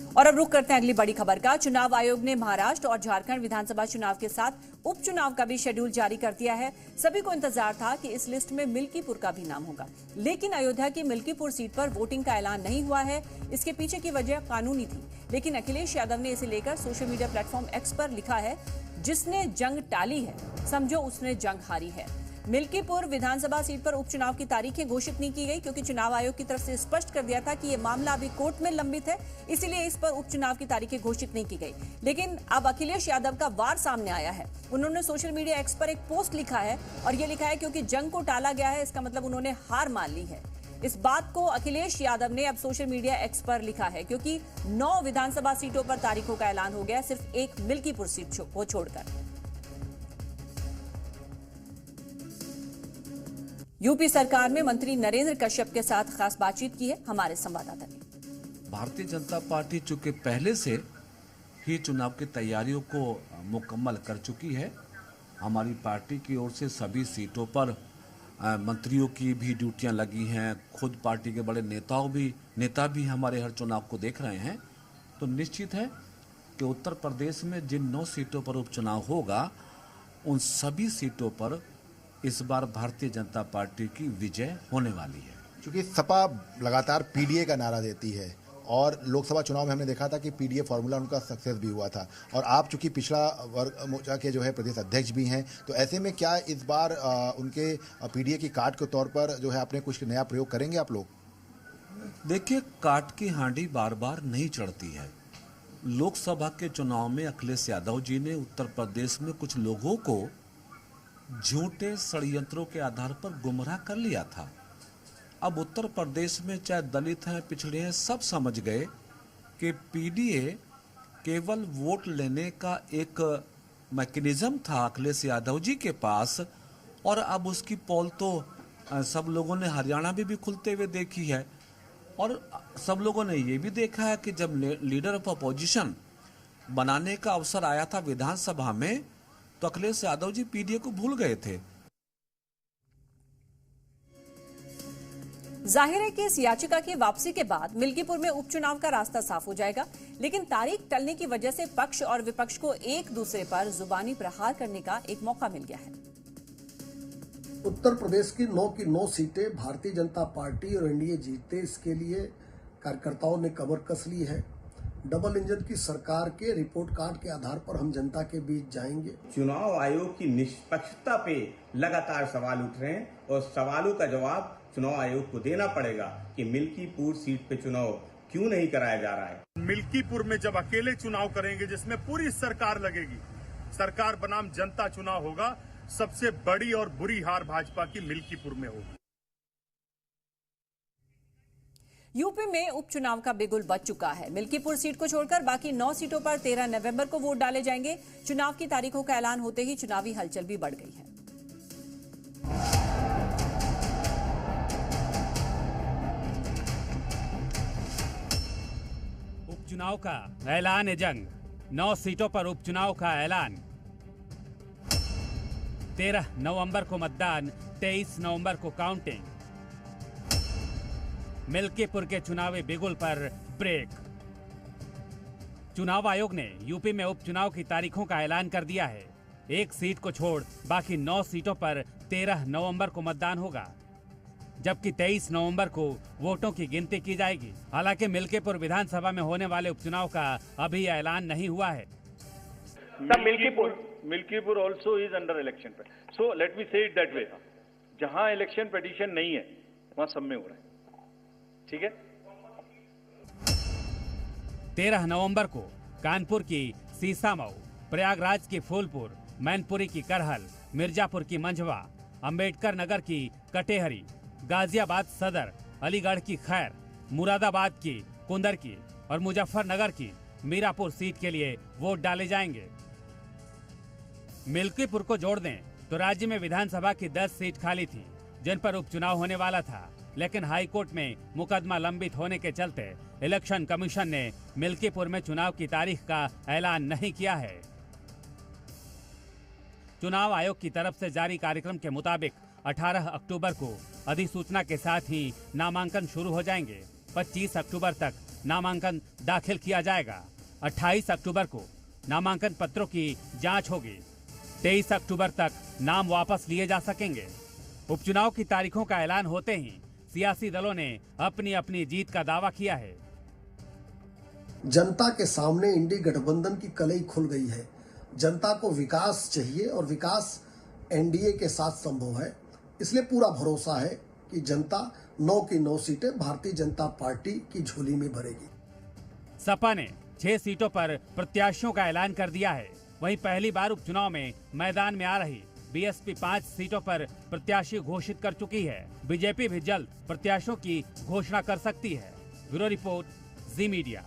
और अब रुक करते हैं अगली बड़ी खबर का। चुनाव आयोग ने महाराष्ट्र और झारखंड विधानसभा चुनाव के साथ उपचुनाव का भी शेड्यूल जारी कर दिया है। सभी को इंतजार था कि इस लिस्ट में मिल्कीपुर का भी नाम होगा, लेकिन अयोध्या की मिल्कीपुर सीट पर वोटिंग का ऐलान नहीं हुआ है। इसके पीछे की वजह कानूनी थी, लेकिन अखिलेश यादव ने इसे लेकर सोशल मीडिया प्लेटफॉर्म एक्स पर लिखा है, जिसने जंग टाली है समझो उसने जंग हारी है। मिल्कीपुर विधानसभा सीट पर उपचुनाव की तारीखें घोषित नहीं की गई, क्योंकि चुनाव आयोग की तरफ से स्पष्ट कर दिया था कि यह मामला अभी कोर्ट में लंबित है, इसीलिए इस पर उपचुनाव की तारीखें घोषित नहीं की गई। लेकिन अब अखिलेश यादव का वार सामने आया है। उन्होंने सोशल मीडिया एक्स पर एक पोस्ट लिखा है और यह लिखा है क्योंकि जंग को टाला गया है, इसका मतलब उन्होंने हार मान ली है। इस बात को अखिलेश यादव ने अब सोशल मीडिया एक्स पर लिखा है, क्योंकि 9 विधानसभा सीटों पर तारीखों का ऐलान हो गया, सिर्फ एक मिल्कीपुर सीट को छोड़कर। यूपी सरकार में मंत्री नरेंद्र कश्यप के साथ खास बातचीत की है हमारे संवाददाता ने। भारतीय जनता पार्टी चूंकि पहले से ही चुनाव की तैयारियों को मुकम्मल कर चुकी है, हमारी पार्टी की ओर से सभी सीटों पर मंत्रियों की भी ड्यूटियां लगी हैं। खुद पार्टी के बड़े नेता भी हमारे हर चुनाव को देख रहे हैं। तो निश्चित है कि उत्तर प्रदेश में जिन 9 सीटों पर उपचुनाव होगा, उन सभी सीटों पर इस बार भारतीय जनता पार्टी की विजय होने वाली है। क्योंकि सपा लगातार पीडीए का नारा देती है और लोकसभा चुनाव में हमने देखा था कि पीडीए फॉर्मूला उनका सक्सेस भी हुआ था, और आप चूंकि पिछड़ा वर्ग मोर्चा के जो है प्रदेश अध्यक्ष भी हैं, तो ऐसे में क्या इस बार उनके पीडीए की काट के तौर पर जो है आपने कुछ नया प्रयोग करेंगे आप लोग? देखिए, काट की हांडी बार बार नहीं चढ़ती है। लोकसभा के चुनाव में अखिलेश यादव जी ने उत्तर प्रदेश में कुछ लोगों को झूठे षड्यंत्रों के आधार पर गुमराह कर लिया था। अब उत्तर प्रदेश में चाहे दलित हैं, पिछड़े हैं, सब समझ गए कि पीडीए केवल वोट लेने का एक मैकेनिज्म था अखिलेश यादव जी के पास, और अब उसकी पोल तो सब लोगों ने हरियाणा में भी खुलते हुए देखी है, और सब लोगों ने ये भी देखा है कि जब लीडर ऑफ अपोजिशन बनाने का अवसर आया था विधानसभा में, तो अखिलेश यादव जी पीडीए को भूल गए थे। जाहिर है कि इस याचिका की वापसी के बाद मिल्कीपुर में उपचुनाव का रास्ता साफ हो जाएगा, लेकिन तारीख टलने की वजह से पक्ष और विपक्ष को एक दूसरे पर जुबानी प्रहार करने का एक मौका मिल गया है। उत्तर प्रदेश की 9 सीटें भारतीय जनता पार्टी और एनडीए जीते, इसके लिए कार्यकर्ताओं ने कमर कस ली है। डबल इंजन की सरकार के रिपोर्ट कार्ड के आधार पर हम जनता के बीच जाएंगे। चुनाव आयोग की निष्पक्षता पे लगातार सवाल उठ रहे हैं, और सवालों का जवाब चुनाव आयोग को देना पड़ेगा कि मिल्कीपुर सीट पे चुनाव क्यों नहीं कराया जा रहा है। मिल्कीपुर में जब अकेले चुनाव करेंगे, जिसमें पूरी सरकार लगेगी, सरकार बनाम जनता चुनाव होगा, सबसे बड़ी और बुरी हार भाजपा की मिल्कीपुर में होगी। यूपी में उपचुनाव का बिगुल बज चुका है। मिल्कीपुर सीट को छोड़कर बाकी 9 सीटों पर 13 नवंबर को वोट डाले जाएंगे। चुनाव की तारीखों का ऐलान होते ही चुनावी हलचल भी बढ़ गई है। उपचुनाव का ऐलान है जंग। 9 सीटों पर उपचुनाव का ऐलान। 13 नवंबर को मतदान, 23 नवंबर को काउंटिंग। मिल्कीपुर के चुनावी बिगुल पर ब्रेक। चुनाव आयोग ने यूपी में उपचुनाव की तारीखों का ऐलान कर दिया है। एक सीट को छोड़ बाकी 9 सीटों पर 13 नवंबर को मतदान होगा, जबकि 23 नवंबर को वोटों की गिनती की जाएगी। हालांकि मिल्कीपुर विधानसभा में होने वाले उपचुनाव का अभी ऐलान नहीं हुआ है। Milkipur also is under election, so let me से इट दैट वे। जहां इलेक्शन पिटीशन नहीं है वहां सब में हो रहा है, ठीक है। 13 नवंबर को कानपुर की सीसामऊ, प्रयागराज की फूलपुर, मैनपुरी की करहल, मिर्जापुर की मंझवा, अंबेडकर नगर की कटेहरी, गाजियाबाद सदर, अलीगढ़ की खैर, मुरादाबाद की कुंदर की और मुजफ्फरनगर की मीरापुर सीट के लिए वोट डाले जाएंगे। मिल्कीपुर को जोड़ दें तो राज्य में विधानसभा की 10 सीट खाली थी, जिन पर उपचुनाव होने वाला था, लेकिन हाईकोर्ट में मुकदमा लंबित होने के चलते इलेक्शन कमीशन ने मिल्कीपुर में चुनाव की तारीख का ऐलान नहीं किया है। चुनाव आयोग की तरफ से जारी कार्यक्रम के मुताबिक 18 अक्टूबर को अधिसूचना के साथ ही नामांकन शुरू हो जाएंगे। 25 अक्टूबर तक नामांकन दाखिल किया जाएगा। 28 अक्टूबर को नामांकन पत्रों की जांच होगी। 23 अक्टूबर तक नाम वापस लिए जा सकेंगे। उपचुनाव की तारीखों का ऐलान होते ही सियासी दलों ने अपनी अपनी जीत का दावा किया है। जनता के सामने इंडी गठबंधन की कलई खुल गई है। जनता को विकास चाहिए और विकास एनडीए के साथ संभव है। इसलिए पूरा भरोसा है कि जनता 9 की 9 सीटें भारतीय जनता पार्टी की झोली में भरेगी। सपा ने 6 सीटों पर प्रत्याशियों का ऐलान कर दिया है। वहीं पहली बार उपचुनाव में मैदान में आ रही बीएसपी 5 सीटों पर प्रत्याशी घोषित कर चुकी है। बीजेपी भी जल्द प्रत्याशियों की घोषणा कर सकती है। ब्यूरो रिपोर्ट, जी मीडिया।